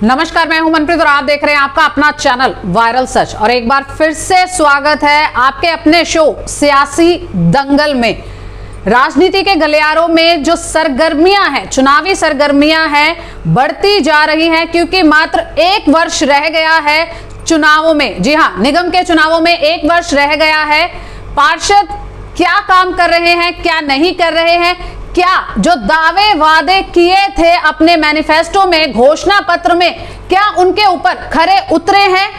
नमस्कार, मैं हूं मनप्रीत और आप देख रहे हैं आपका अपना चैनल वायरल सच। और एक बार फिर से स्वागत है आपके अपने शो सियासी दंगल में। राजनीति के गलियारों में जो सरगर्मियां हैं, चुनावी सरगर्मियां हैं, बढ़ती जा रही हैं क्योंकि मात्र एक वर्ष रह गया है चुनावों में। जी हां, निगम के चुनावों में एक वर्ष रह गया है। पार्षद क्या काम कर रहे हैं, क्या नहीं कर रहे हैं, क्या जो दावे वादे किए थे अपने मैनिफेस्टो में, घोषणा पत्र में, क्या उनके ऊपर खरे उतरे हैं?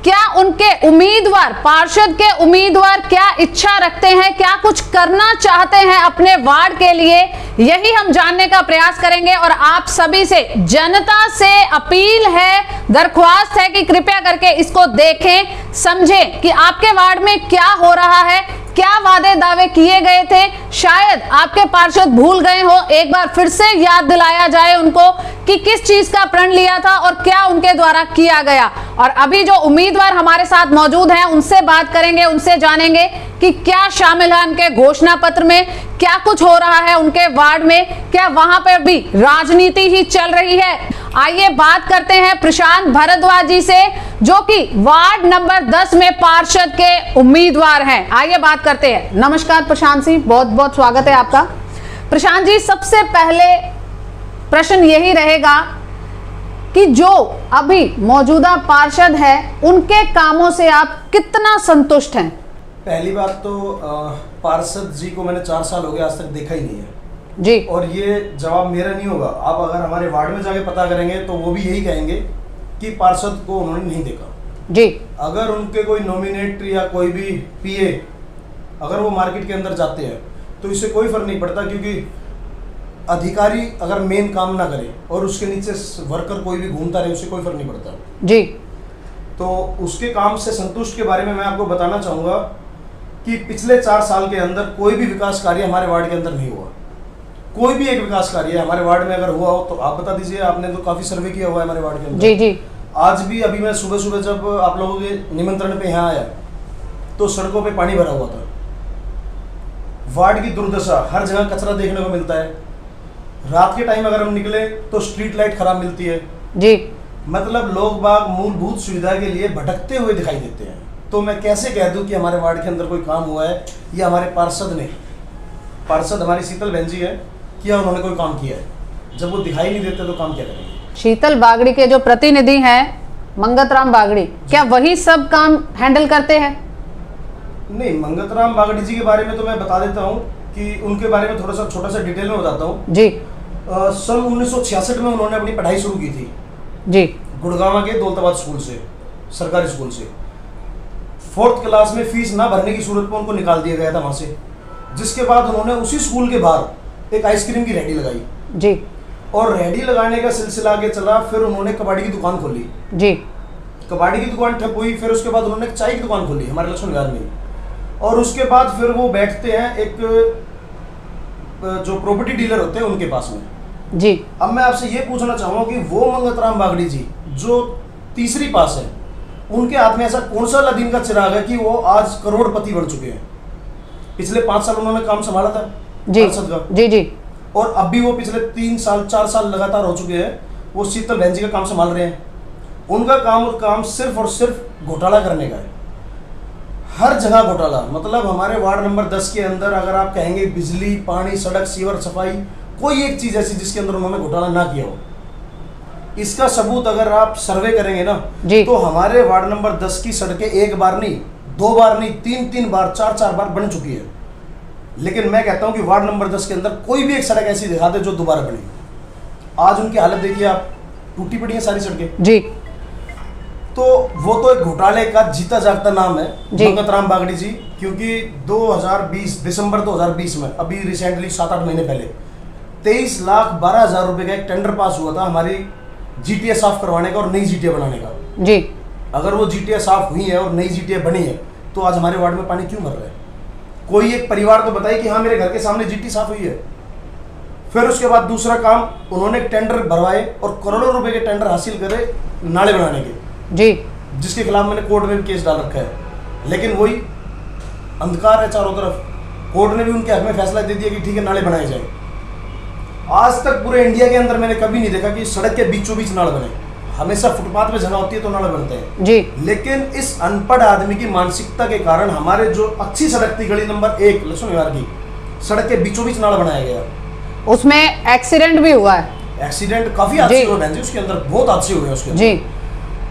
क्या उनके उम्मीदवार, पार्षद के उम्मीदवार क्या इच्छा रखते हैं, क्या कुछ करना चाहते हैं अपने वार्ड के लिए? यही हम जानने का प्रयास करेंगे। और आप सभी से, जनता से अपील है, दरख्वास्त है कि कृपया करके इसको देखें, समझें कि आपके वार्ड में क्या हो रहा है, क्या वादे दावे किए गए थे। शायद आपके पार्षद भूल गए हो, एक बार फिर से याद दिलाया जाए उनको कि किस चीज का प्रण लिया था और क्या उनके द्वारा किया गया। और अभी जो उम्मीदवार हमारे साथ मौजूद हैं उनसे बात करेंगे, उनसे जानेंगे कि क्या शामिल है उनके घोषणा पत्र में, क्या कुछ हो रहा है उनके वार्ड में, क्या वहां पर भी राजनीति ही चल रही है। आइए बात करते हैं प्रशांत भारद्वाज जी से, जो कि वार्ड नंबर 10 में पार्षद के उम्मीदवार हैं। आइए बात करते हैं। नमस्कार प्रशांत जी, बहुत बहुत स्वागत है आपका। प्रशांत जी, सबसे पहले प्रश्न यही रहेगा कि जो अभी मौजूदा पार्षद है उनके कामों से आप कितना संतुष्ट हैं? पहली बात तो पार्षद जी को मैंने 4 साल हो गए, आज तक देखा ही नहीं है जी। और ये जवाब मेरा नहीं होगा, आप अगर हमारे वार्ड में जाके पता करेंगे तो वो भी यही कहेंगे कि पार्षद को उन्होंने नहीं देखा जी। अगर उनके कोई नॉमिनेट या कोई भी पीए अगर वो मार्केट के अंदर जाते हैं तो इससे कोई फर्क नहीं पड़ता, क्योंकि अधिकारी अगर मेन काम ना करे और उसके नीचे वर्कर कोई भी घूमता रहे, उससे कोई फर्क नहीं पड़ता जी। तो उसके काम से संतुष्ट के बारे में मैं आपको बताना चाहूँगा कि पिछले 4 साल के अंदर कोई भी विकास कार्य हमारे वार्ड के अंदर नहीं हुआ। कोई भी एक विकास कार्य हमारे वार्ड में अगर हुआ हो तो आप बता दीजिए। आपने तो काफ़ी सर्वे किया हुआ है हमारे वार्ड के अंदर। जी जी। आज भी अभी मैं सुबह सुबह जब आप लोगों के निमंत्रण पे यहाँ आया तो सड़कों पे पानी भरा हुआ था। वार्ड की दुर्दशा, हर जगह कचरा देखने को मिलता है। रात के टाइम अगर हम निकले तो स्ट्रीट लाइट खराब मिलती है जी। मतलब लोग बाग मूलभूत सुविधा के लिए भटकते हुए दिखाई देते हैं। तो मैं कैसे कह दूं कि हमारे वार्ड के अंदर कोई काम हुआ है या हमारे पार्षद ने, पार्षद हमारी शीतल बहन जी है, क्या उन्होंने कोई काम किया है? जब वो दिखाई नहीं देते तो काम क्या करेंगे? शीतल बागड़ी के जो प्रतिनिधि हैं मंगतराम बागड़ी, क्या वही सब काम हैंडल करते हैं? नहीं, मंगतराम बागड़ी जी के बारे में तो मैं बता देता हूँ कि उनके बारे में थोड़ा सा छोटा सा डिटेल में बताता हूँ जी। सन 1966 में उन्होंने अपनी पढ़ाई शुरू की थी जी, गुड़गांव के दौलताबाद स्कूल से, सरकारी स्कूल से। 4th क्लास में फीस ना भरने की सूरत में उनको निकाल दिया गया था वहां से, जिसके बाद उन्होंने उसी स्कूल के बाहर एक आइसक्रीम की रेहड़ी लगाई जी। और रेहड़ी लगाने का सिलसिला आगे चला, फिर उन्होंने कबाड़ी की दुकान खोली जी। कबाड़ी की दुकान ठप हुई, फिर उसके बाद उन्होंने एक चाय की दुकान खोली हमारे लक्ष्मण विहार में। और उसके बाद फिर वो बैठते हैं एक जो प्रॉपर्टी डीलर होते हैं उनके पास में जी। अब मैं आपसे ये पूछना चाहूँगा कि वो मंगतराम बागड़ी जी जो तीसरी पास है, उनके हाथ में ऐसा कौन सा अलादीन का चिराग है कि वो आज करोड़पति बन चुके हैं? पिछले 5 साल उन्होंने काम संभाला था जी जी जी। और अब भी वो पिछले 3 साल 4 साल लगातार हो चुके हैं, वो शीतल बहन जी का काम संभाल रहे हैं। उनका काम सिर्फ और सिर्फ घोटाला करने का है। हर जगह घोटाला, मतलब हमारे वार्ड नंबर 10 के अंदर अगर आप कहेंगे बिजली, पानी, सड़क, सीवर, सफाई, कोई एक चीज ऐसी जिसके अंदर उन्होंने घोटाला ना किया हो। इसका सबूत अगर आप सर्वे करेंगे ना तो हमारे वार्ड नंबर 10 की सड़कें एक बार नहीं, 2 बार नहीं, 3 बार, 4 बार बन चुकी है। लेकिन मैं कहता हूं कि वार्ड नंबर 10 के अंदर कोई भी एक सड़क ऐसी दिखा दे जो दोबारा बनी। आज उनकी हालत देखिए आप, टूटी पड़ी है सारी सड़कें जी। तो वो तो एक घोटाले का जीता जागता नाम है मंगतराम बागड़ी जी, क्योंकि 2020 दिसंबर 2020 में, अभी रिसेंटली 7-8 महीने पहले 23,12,000 रुपए का एक टेंडर पास हुआ था हमारी जीटीए साफ करवाने का और नई जीटीए बनाने का जी। अगर वो जीटीए साफ हुई है और नई जीटीए बनी है तो आज हमारे वार्ड में पानी क्यों भर रहा है? कोई एक परिवार तो बताइए कि हाँ मेरे घर के सामने जीटी साफ हुई है। फिर उसके बाद दूसरा काम, उन्होंने टेंडर भरवाए और करोड़ों रुपए के टेंडर हासिल करे नाले बनाने के जी, जिसके खिलाफ मैंने कोर्ट में भी केस डाल रखा है। लेकिन वही अंधकार है चारों तरफ। कोर्ट ने भी उनके हक में फैसला दे दिया कि ठीक है नाले बनाए जाए। आज तक पूरे इंडिया के अंदर मैंने कभी नहीं देखा कि सड़क के बीचों बीच नाल बने। हमेशा फुटपाथ पे जगह होती है तो नाले बनते हैं जी। लेकिन इस अनपढ़ आदमी की मानसिकता के कारण हमारे जो अच्छी सड़क थी गली नंबर 1 लक्ष्मण विहार की सड़क के बीचों बीच नाला बनाया गया, उसमें एक्सीडेंट भी हुआ है। एक्सीडेंट काफी हादसे हुए बहन जी, उसके अंदर बहुत हादसे हुए उसके अंदर। जी।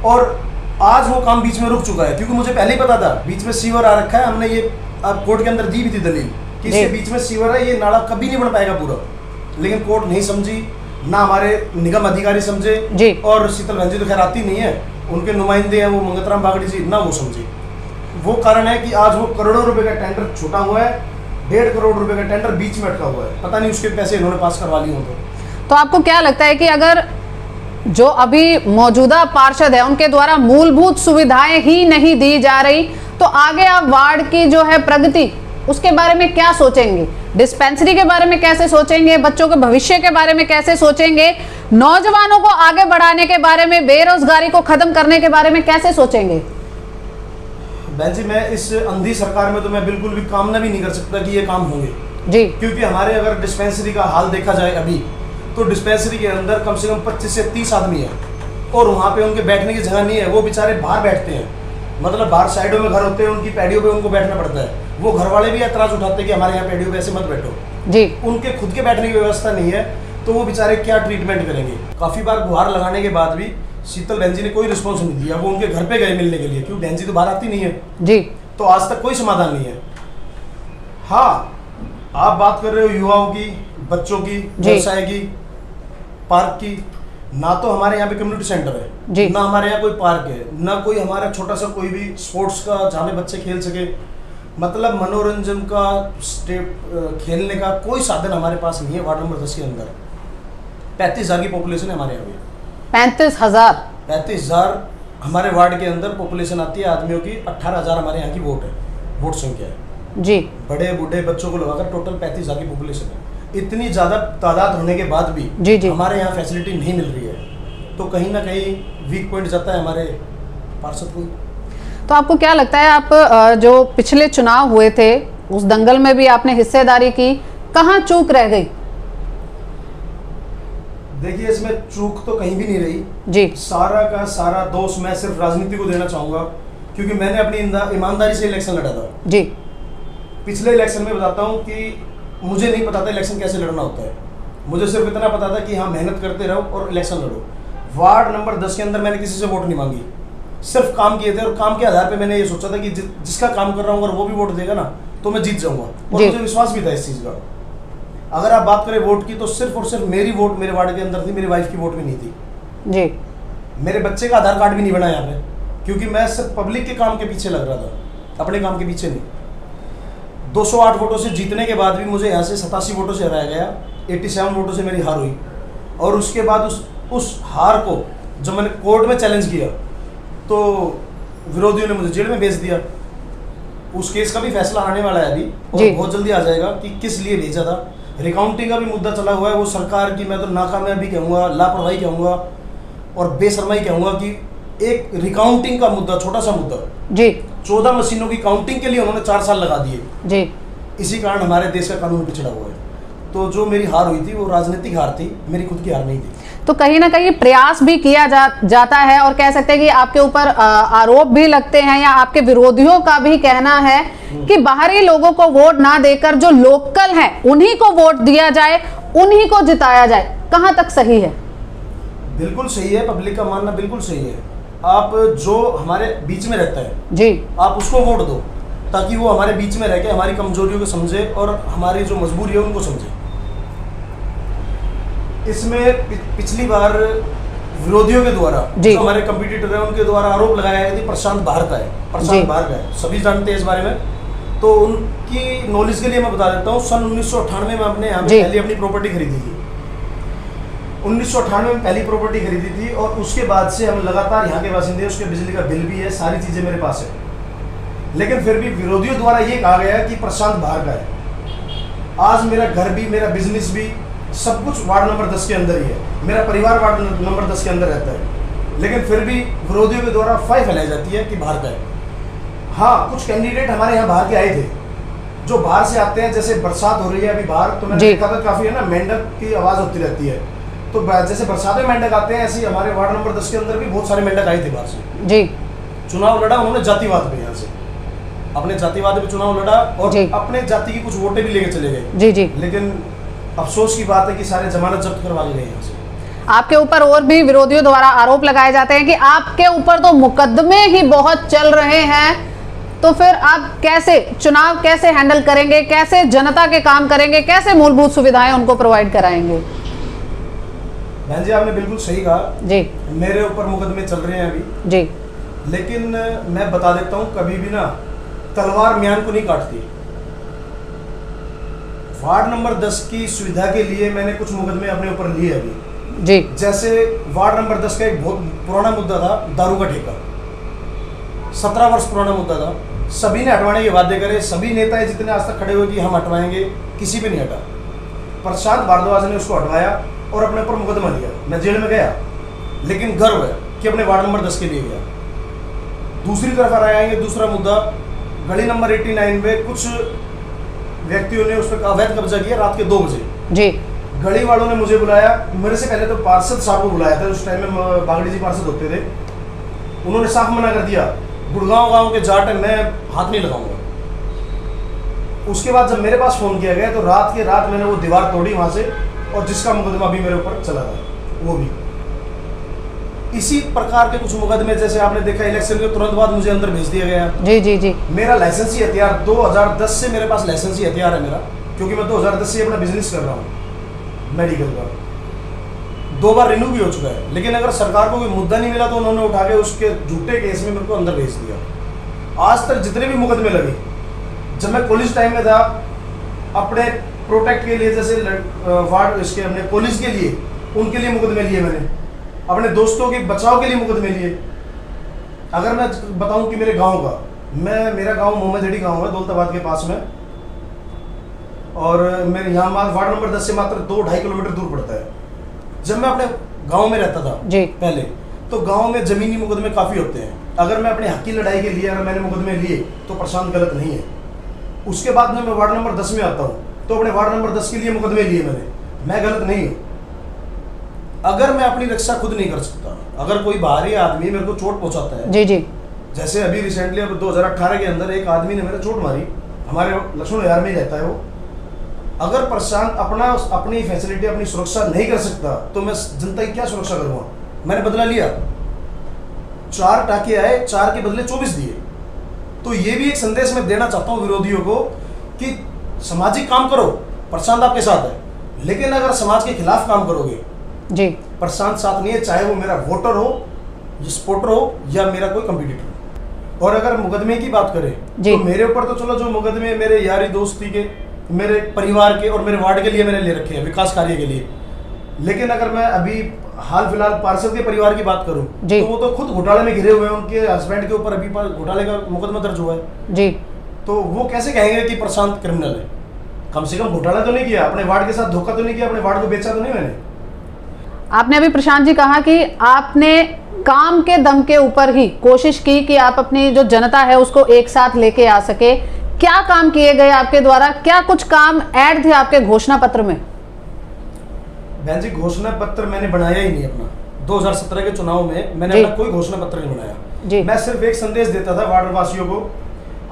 और आज वो काम बीच में रुक चुका है, क्योंकि मुझे पहले ही पता था बीच में सीवर आ रखा है, हमने ये कोर्ट के अंदर दी भी थी दलील कि इसके बीच में सीवर है, ये नाला कभी नहीं बन पाएगा पूरा, लेकिन कोर्ट नहीं समझी, ना हमारे निगम अधिकारी समझे जी। और शीतल बहन जी तो खैर आती नहीं है, उनके नुमाइंदे हैं वो मंगतराम बागड़ी जी, ना वो समझे। वो कारण है कि आज वो करोड़ों रुपए का टेंडर छूटा हुआ है, 1.5 करोड़ रुपए का टेंडर बीच में अटका हुआ है, पता नहीं उसके पैसे इन्होंने पास करवा लिए हो तो आपको क्या लगता है कि अगर जो अभी मौजूदा पार्षद है उनके द्वारा मूलभूत सुविधाएं ही नहीं दी जा रही, तो आगे आप वार्ड की जो है प्रगति उसके बारे में क्या सोचेंगे? डिस्पेंसरी के बारे में कैसे सोचेंगे? बच्चों के भविष्य के बारे में कैसे सोचेंगे? नौजवानों को आगे बढ़ाने के बारे में, बेरोजगारी को खत्म करने के बारे में कैसे सोचेंगे? बहन जी मैं इस अंधी सरकार में तो मैं बिल्कुल भी कामना भी नहीं कर सकता कि ये काम होंगे जी। क्योंकि हमारे अगर डिस्पेंसरी का हाल देखा जाए अभी तो डिस्पेंसरी के अंदर कम से कम 25 से 30 आदमी है और वहाँ पे उनके बैठने की जगह नहीं है, वो बेचारे बाहर बैठते हैं, मतलब बाहर साइडों में घर होते हैं, उनकी पैडियों पे उनको बैठना पड़ता है। वो घर वाले भी ऐतराज उठाते हैं कि हमारे यहाँ पैडियों पे ऐसे मत बैठो जी। उनके खुद के बैठने की व्यवस्था नहीं है, तो वो बेचारे क्या ट्रीटमेंट करेंगे। काफ़ी बार गुहार लगाने के बाद भी शीतल बहन जी ने कोई रिस्पॉन्स नहीं दिया, वो उनके घर पे गए मिलने के लिए, क्योंकि बहन जी तो बाहर आती नहीं है जी, तो आज तक कोई समाधान नहीं है। हाँ, आप बात कर रहे हो युवाओं की, बच्चों की, व्यवसाय की, पार्क की, ना तो हमारे यहाँ पे कम्युनिटी सेंटर है, ना हमारे यहाँ कोई पार्क है, ना कोई हमारा छोटा सा कोई भी स्पोर्ट्स का जहाँ पे बच्चे खेल सके, मतलब मनोरंजन का स्टेप खेलने का कोई साधन हमारे पास नहीं है। वार्ड नंबर 10 के अंदर 35,000 की पॉपुलेशन है हमारे यहाँ पे। 35,000 हमारे वार्ड के अंदर पॉपुलेशन आती है आदमियों की, 18,000 हमारे यहाँ की वोट संख्या है जी। बड़े बूढ़े बच्चों को लगाकर टोटल 35,000 की पॉपुलेशन है। इतनी ज़्यादा तादाद होने के बाद भी जी। हमारे यहाँ फैसिलिटी नहीं मिल रही है, तो कहीं ना कहीं वीक पॉइंट जाता है हमारे पार्षद को। तो आपको क्या लगता है, आप जो पिछले चुनाव हुए थे उस दंगल में भी आपने हिस्सेदारी की, कहाँ चूक रह गई? देखिए इसमें चूक तो कहीं भी नहीं रही जी। सारा का सारा दोष मैं सिर्फ राजनीति को देना चाहूँगा, क्योंकि मैंने अपनी ईमानदारी से इलेक्शन लड़ा था जी। पिछले इलेक्शन में बताता हूँ कि मुझे नहीं पता था इलेक्शन कैसे लड़ना होता है, मुझे सिर्फ इतना पता था कि हाँ मेहनत करते रहो और इलेक्शन लड़ो। वार्ड नंबर 10 के अंदर मैंने किसी से वोट नहीं मांगी, सिर्फ काम किए थे और काम के आधार पे मैंने ये सोचा था कि जिसका काम कर रहा हूँ अगर वो भी वोट देगा ना तो मैं जीत जाऊँगा, और मुझे विश्वास भी था इस चीज़ का। अगर आप बात करें वोट की तो सिर्फ और सिर्फ मेरी वोट मेरे वार्ड के अंदर थी, मेरी वाइफ की वोट भी नहीं थी जी। मेरे बच्चे का आधार कार्ड भी नहीं बना यहाँ पे, क्योंकि मैं सिर्फ पब्लिक के काम के पीछे लग रहा था, अपने काम के पीछे नहीं। 208 वोटों से जीतने के बाद भी मुझे यहाँ से 87 वोटों से हराया गया, 87 वोटों से मेरी हार हुई, और उसके बाद उस हार को जब मैंने कोर्ट में चैलेंज किया तो विरोधियों ने मुझे जेल में भेज दिया। उस केस का भी फैसला आने वाला है अभी और बहुत जल्दी आ जाएगा कि किस लिए भेजा था। रिकाउंटिंग का भी मुद्दा चला हुआ है, वो सरकार की मैं तो नाकामयाबी कहूँगा, लापरवाही कहूँगा और बेशर्माई कहूँगा कि एक रिकाउंटिंग का मुद्दा, छोटा सा मुद्दा जी, 14 मशीनों की काउंटिंग के लिए उन्होंने 4 साल लगा दिए जी। इसी कारण हमारे देश का कानून पिछड़ा हुआ है। तो जो मेरी हार हुई थी वो राजनीतिक हार थी, मेरी खुद की हार नहीं थी। तो कहीं ना कहीं प्रयास भी किया जाता है और कह सकते हैं कि आपके ऊपर आरोप भी लगते हैं या आपके विरोधियों का भी कहना है कि बाहरी लोगों को वोट ना देकर जो लोकल हैं उन्हीं को वोट दिया जाए, उन्हीं को जिताया जाए। कहां तक सही है? बिल्कुल सही है, पब्लिक का मानना बिल्कुल सही है। आप जो हमारे बीच में रहता है जी, आप उसको वोट दो ताकि वो हमारे बीच में रह के हमारी कमजोरियों को समझे और हमारी जो मजबूरी है उनको समझे। इसमें पिछली बार विरोधियों के द्वारा जो हमारे कंपटीटर है उनके द्वारा आरोप लगाया गया कि प्रशांत बाहर का है, प्रशांत बाहर का है, सभी जानते हैं इस बारे में। तो उनकी नॉलेज के लिए मैं बता देता हूँ, सन 1998 में हमने यहाँ पे पहली अपनी प्रॉपर्टी खरीदी थी। 1998 में पहली प्रॉपर्टी खरीदी थी और उसके बाद से हम लगातार यहाँ के बासिंदे, उसके बिजली का बिल भी है, सारी चीज़ें मेरे पास है। लेकिन फिर भी विरोधियों द्वारा ये कहा गया कि प्रशांत बाहर का है। आज मेरा घर भी, मेरा बिजनेस भी, सब कुछ वार्ड नंबर 10 के अंदर ही है, मेरा परिवार वार्ड नंबर 10 के अंदर रहता है, लेकिन फिर भी विरोधियों के द्वारा अफवाह फैलाई जाती है कि बाहर का है। हाँ, कुछ कैंडिडेट हमारे यहाँ बाहर के आए थे जो बाहर से आते हैं, जैसे बरसात हो रही है अभी बाहर, तो मैंने देखा था काफ़ी है ना मेंढक की आवाज़ होती रहती है, तो जैसे बरसात में मेंढक आते हैं, ऐसे ही हमारे वार्ड नंबर 10 के अंदर भी बहुत सारे मेंढक आए थे बाहर से। जी। चुनाव लड़ा उन्होंने जातिवाद पे, यहाँ से अपने जातिवाद पे चुनाव लड़ा और अपने जाति की कुछ वोटें भी लेके चले गए। जी जी। लेकिन अफसोस की बात है कि सारे जमानत जब्त करवा के गए यहाँ से। आपके ऊपर और भी विरोधियों द्वारा आरोप लगाए जाते हैं कि आपके ऊपर तो मुकदमे ही बहुत चल रहे हैं, तो फिर आप कैसे चुनाव कैसे हैंडल करेंगे, कैसे जनता के काम करेंगे, कैसे मूलभूत सुविधाएं उनको प्रोवाइड कराएंगे? बहन जी, आपने बिल्कुल सही कहा जी। मेरे ऊपर मुकदमे चल रहे हैं अभी जी। लेकिन मैं बता देता हूँ, कभी भी ना तलवार म्यान को नहीं काटती। वार्ड नंबर 10 की सुविधा के लिए मैंने कुछ मुकदमे अपने ऊपर लिए अभी। जी। जैसे वार्ड नंबर 10 का एक बहुत पुराना मुद्दा था, दारू का ठेका। 17 वर्ष पुराना मुद्दा था। सभी ने हटवाने के वादे करे, सभी नेता जितने आज तक खड़े हुए कि हम हटवाएंगे, किसी पे नहीं हटा। प्रशांत भारद्वाज ने उसको हटवाया और अपने ऊपर मुकदमा दिया। मैं जेल में गया, लेकिन गर्व है कि अपने वार्ड नंबर 10 के लिए गया। दूसरी तरफ आ आएंगे, दूसरा मुद्दा, गली नंबर 89 में कुछ व्यक्तियों ने उस पर अवैध कब्जा किया रात के 2 बजे। जी। गली वालों ने मुझे बुलाया, मेरे से पहले तो पार्षद साहब को बुलाया था, उस टाइम में बागड़ी जी पार्षद होते थे। उन्होंने साफ मना कर दिया, गुड़गांव गांव के जाट है, मैं हाथ नहीं लगाऊंगा। उसके बाद जब मेरे पास फोन किया गया तो रात के रात मैंने वो दीवार तोड़ी वहां से, और जिसका मुकदमा भी मेरे ऊपर चला था, वो भी इसी प्रकार के कुछ मुकदमे। जैसे आपने देखा इलेक्शन के तुरंत बाद मुझे अंदर भेज दिया गया। जी जी जी। मेरा लाइसेंसी हथियार 2010 से मेरे पास लाइसेंसी हथियार है मेरा, क्योंकि मैं 2010 से अपना बिजनेस कर रहा हूँ मेडिकल का। 2 बार रिन्यू भी हो चुका है, लेकिन अगर सरकार को कोई मुद्दा नहीं मिला तो उन्होंने उठा के उसके झूठे केस में मेरे को अंदर भेज दिया। आज तक जितने भी मुकदमे लगे, जब मैं कॉलेज टाइम में था, अपने प्रोटेक्ट के लिए, जैसे वार्ड इसके अपने पुलिस के लिए, उनके लिए मुकदमे लिए मैंने, अपने दोस्तों के बचाव के लिए मुकदमे लिए। अगर मैं बताऊं कि मेरे गांव का, मेरा गांव मोहम्मदड़ी गांव है, दौलताबाद के पास में, और मेरे यहाँ वार्ड नंबर 10 से मात्र 2-2.5 किलोमीटर दूर पड़ता है। जब मैं अपने गांव में रहता था जी पहले, तो गांव में जमीनी मुकदमे काफ़ी होते हैं। अगर मैं अपने हक की लड़ाई के लिए अगर मैंने मुकदमे लिए तो प्रशांत गलत नहीं है। उसके बाद में मैं वार्ड नंबर 10 में आता हूँ, तो अपने वार्ड नंबर 10 के लिए मुकदमे लिए मैं गलत नहीं हूँ। अगर मैं अपनी रक्षा खुद नहीं कर सकता, अगर कोई बाहरी आदमी मेरे को चोट पहुंचाता है, जी जी, जैसे अभी रिसेंटली अब 2018 के अंदर एक आदमी ने मेरे चोट मारी, हमारे लक्ष्मण विहार में ही रहता है वो। अगर प्रशांत अपनी फैसिलिटी, अपनी सुरक्षा नहीं कर सकता, तो मैं जनता की क्या सुरक्षा करूँगा? मैंने बदला लिया, 4 टाके आए, 4 के बदले 24 दिए। तो ये भी एक संदेश मैं देना चाहता हूँ विरोधियों को कि सामाजिक काम करो, प्रशांत आपके साथ है, लेकिन अगर समाज के खिलाफ काम करोगे जी, प्रशांत साथ नहीं है, चाहे वो मेरा वोटर हो, सपोर्टर हो, या मेरा कोई कंपटीटर। और अगर मुकदमे की बात करें तो मेरे ऊपर तो चलो जो मुकदमे मेरे यारी दोस्ती के, मेरे परिवार के और मेरे वार्ड के लिए मैंने ले रखे हैं, विकास कार्य के लिए। लेकिन अगर मैं अभी हाल फिलहाल पार्षद के परिवार की बात करूं तो वो तो खुद घोटाले में घिरे हुए हैं, उनके हस्बैंड के ऊपर अभी घोटाले का मुकदमा दर्ज हुआ है जी। तो वो कैसे कहेंगे कि प्रशांत क्रिमिनल है? कम से कम घोटाला तो नहीं किया, अपने वार्ड के साथ धोखा तो नहीं किया, अपने वार्ड को बेचा तो नहीं मैंने। आपने अभी प्रशांत जी कहा कि आपने काम के दम के ऊपर ही कोशिश की कि आप अपनी जो जनता है उसको एक साथ लेके आ सके। क्या काम किए गए आपके द्वारा? क्या कुछ काम ऐड थे आपके घोषणा पत्र में? बहन जी, घोषणा पत्र मैंने बनाया ही नहीं अपना। 2017 के चुनाव में मैंने अपना कोई घोषणा पत्र नहीं बनाया जी। मैं सिर्फ एक संदेश देता था वार्ड वासियों को,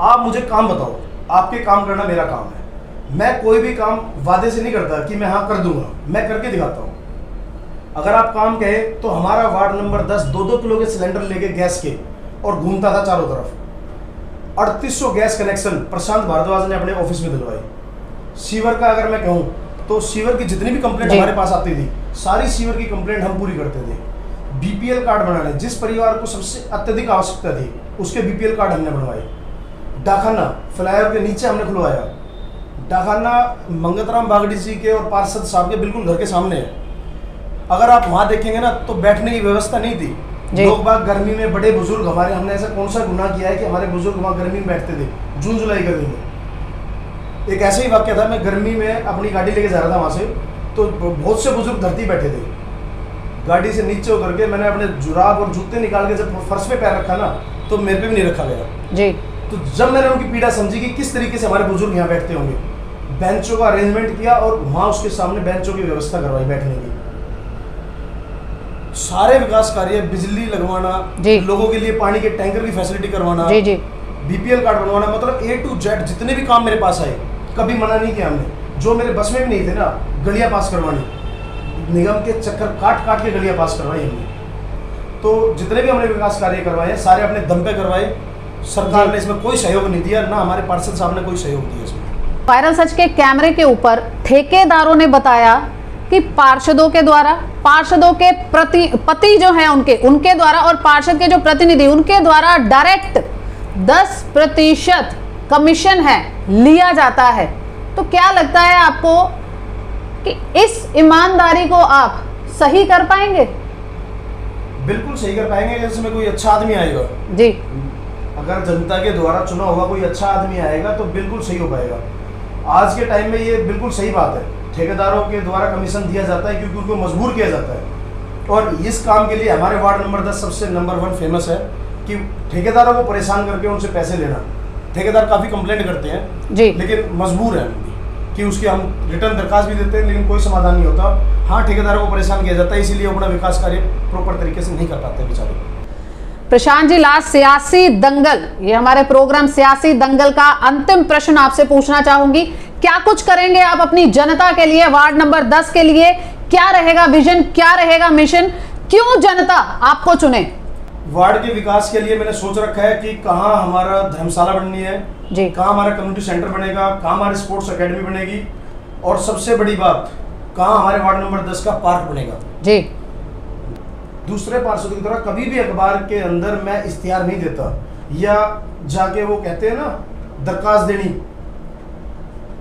आप मुझे काम बताओ, आपके काम करना मेरा काम है। मैं कोई भी काम वादे से नहीं करता कि मैं हाँ कर दूंगा, मैं करके दिखाता हूँ। अगर आप काम कहे तो हमारा वार्ड नंबर 10 2-2 किलो के सिलेंडर लेके गैस के और घूमता था चारों तरफ। 3800 गैस कनेक्शन प्रशांत भारद्वाज ने अपने ऑफिस में दिलवाई। सीवर का अगर मैं कहूँ तो सीवर की जितनी भी कंप्लेंट हमारे पास आती थी, सारी सीवर की कंप्लेंट हम पूरी करते थे। बीपीएल कार्ड बनाने, जिस परिवार को सबसे अत्यधिक आवश्यकता थी उसके बीपीएल कार्ड हमने बनवाए। डाकखाना फ्लाईओवर के नीचे हमने खुलवाया। डाकखाना मंगतराम बागड़ी जी के और पार्षद साहब के बिल्कुल घर के सामने है। अगर आप वहाँ देखेंगे ना तो बैठने की व्यवस्था नहीं थी। लोग बाग गर्मी में, बड़े बुजुर्ग हमारे, हमने ऐसा कौन सा गुनाह किया है कि हमारे बुजुर्ग वहाँ गर्मी में बैठते थे? जून जुलाई गर्मी में एक ऐसा ही वाक्य था, मैं गर्मी में अपनी गाड़ी लेके जा रहा था वहाँ से, तो बहुत से बुजुर्ग धरती बैठे थे। गाड़ी से नीचे उतर के मैंने अपने जुराब और जूते निकाल के जब फर्श पे पैर रखा ना, तो मेरे पे भी नहीं रखा गया जी। तो जब मैंने उनकी पीड़ा समझी कि किस तरीके से हमारे बुजुर्ग यहाँ बैठते होंगे, बेंचों का अरेंजमेंट किया और वहाँ उसके सामने बेंचों की व्यवस्था करवाई बैठने की। सारे विकास कार्य, बिजली लगवाना, लोगों के लिए पानी के टैंकर की फैसिलिटी करवाना, जी जी, बीपीएल कार्ड बनवाना, मतलब A to Z जितने भी काम मेरे पास आए कभी मना नहीं किया हमने। जो मेरे बस में भी नहीं थे ना, गलियां पास करवानी, निगम के चक्कर काट काट के गलियां पास करवाई हमने। तो जितने भी हमने विकास कार्य करवाए सारे अपने दम पे करवाए। सरकार ने इसमें कोई सहयोग नहीं दिया, ना हमारे पार्षद साहब ने कोई सहयोग दिया इसमें। वायरल सच के कैमरे के ऊपर ठेकेदारों ने बताया कि पार्षदों के द्वारा, पार्षदों के पति जो हैं उनके द्वारा और पार्षद के जो प्रतिनिधि उनके द्वारा डायरेक्ट 10% कमीशन है लिया जाता है। तो क्या लगता है आपको कि इस ईमानदारी को आप सही कर पाएंगे? बिल्कुल सही कर पाएंगे। जैसे में कोई अच्छा आदमी आएगा जी, अगर जनता के द्वारा चुना हुआ कोई अच्छा आदमी आएगा तो बिल्कुल सही हो पाएगा। आज के टाइम में ये बिल्कुल सही बात है, ठेकेदारों के द्वारा कमीशन दिया जाता है क्योंकि उनको मजबूर किया जाता है। और इस काम के लिए हमारे वार्ड नंबर 10 सबसे नंबर 1 फेमस है कि ठेकेदारों को परेशान करके उनसे पैसे लेना। ठेकेदार काफ़ी कंप्लेंट करते हैं जी, लेकिन मजबूर है कि उसकी हम रिटर्न दरखास्त भी देते हैं लेकिन कोई समाधान नहीं होता। हाँ, ठेकेदारों को परेशान किया जाता है, इसीलिए अपना विकास कार्य प्रॉपर तरीके से नहीं कर पाते बेचारे। प्रशांत जी, लास्ट सियासी दंगल, ये हमारे प्रोग्राम सियासी दंगल का अंतिम प्रश्न आपसे पूछना चाहूंगी। क्या कुछ करेंगे आप अपनी जनता के लिए, वार्ड नंबर 10 के लिए? क्या रहेगा विजन, क्या रहेगा मिशन? क्यों जनता आपको चुने? वार्ड के विकास के लिए मैंने सोच रखा है कि कहाँ हमारा धर्मशाला बननी है जी, कहाँ हमारा कम्युनिटी सेंटर बनेगा, कहाँ हमारी स्पोर्ट्स एकेडमी बनेगी, और सबसे बड़ी बात कहाँ हमारे वार्ड नंबर 10 का पार्क बनेगा जी। दूसरे पार्षदों की तरह कभी भी अखबार के अंदर मैं इश्तिहार नहीं देता या जाके वो कहते हैं ना दरखास्त देनी,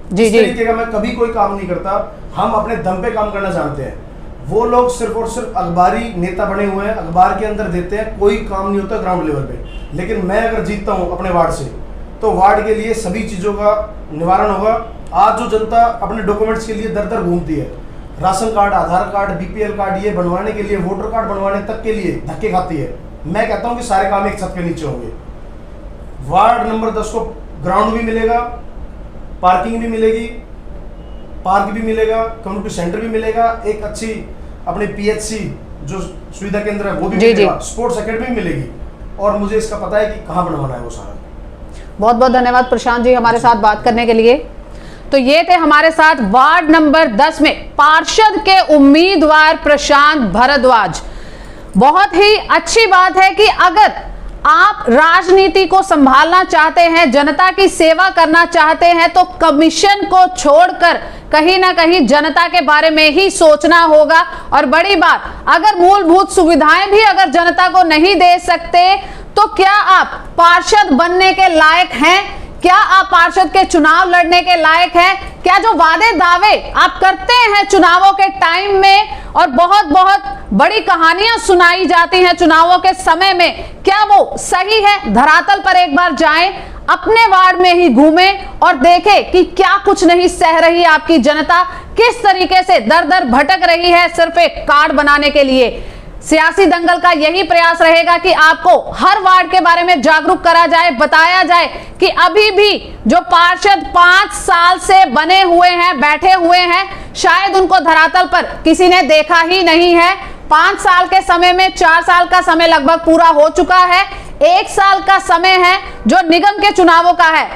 जी जी, तरीके का मैं कभी कोई काम नहीं करता। हम अपने दम पे काम करना जानते हैं। वो लोग सिर्फ और सिर्फ अखबारी नेता बने हुए हैं, अखबार के अंदर देते हैं, कोई काम नहीं होता ग्राउंड लेवल पे। लेकिन मैं अगर जीतता हूँ अपने वार्ड से तो वार्ड के लिए सभी चीज़ों का निवारण होगा। आज जो जनता अपने डॉक्यूमेंट्स के लिए दर दर घूमती है, राशन कार्ड, आधार कार्ड, बीपीएल कार्ड ये बनवाने के लिए, वोटर कार्ड बनवाने तक के लिए धक्के खाती है, मैं कहता हूँ कि सारे काम एक छत के नीचे होंगे। वार्ड नंबर 10 को ग्राउंड भी मिलेगा, पार्किंग भी मिलेगी, पार्क भी मिलेगा, कम्युनिटी सेंटर भी मिलेगा, एक अच्छी अपनी पीएचसी जो सुविधा केंद्र है वो भी मिलेगा, स्पोर्ट्स एकेडमी भी मिलेगी, और मुझे इसका पता है कि कहाँ बनवाना है वो सारा। बहुत बहुत धन्यवाद प्रशांत जी हमारे साथ बात करने के लिए। तो ये थे हमारे साथ वार्ड नंबर 10 में पार्षद के उम्मीदवार प्रशांत भारद्वाज। बहुत ही अच्छी बात है कि अगर आप राजनीति को संभालना चाहते हैं, जनता की सेवा करना चाहते हैं, तो कमीशन को छोड़कर कहीं ना कहीं जनता के बारे में ही सोचना होगा। और बड़ी बात, अगर मूलभूत सुविधाएं भी अगर जनता को नहीं दे सकते तो क्या आप पार्षद बनने के लायक हैं? क्या आप पार्षद के चुनाव लड़ने के लायक हैं? क्या जो वादे दावे आप करते हैं चुनावों के टाइम में और बहुत बहुत बड़ी कहानियां सुनाई जाती हैं चुनावों के समय में, क्या वो सही है? धरातल पर एक बार जाएं, अपने वार्ड में ही घूमें और देखें कि क्या कुछ नहीं सह रही आपकी जनता, किस तरीके से दर दर भटक रही है सिर्फ एक कार्ड बनाने के लिए। सियासी दंगल का यही प्रयास रहेगा कि आपको हर वार्ड के बारे में जागरूक करा जाए, बताया जाए कि अभी भी जो पार्षद 5 साल से बने हुए हैं, बैठे हुए हैं, शायद उनको धरातल पर किसी ने देखा ही नहीं है। 5 साल के समय में 4 साल का समय लगभग पूरा हो चुका है, 1 साल का समय है जो निगम के चुनावों का है।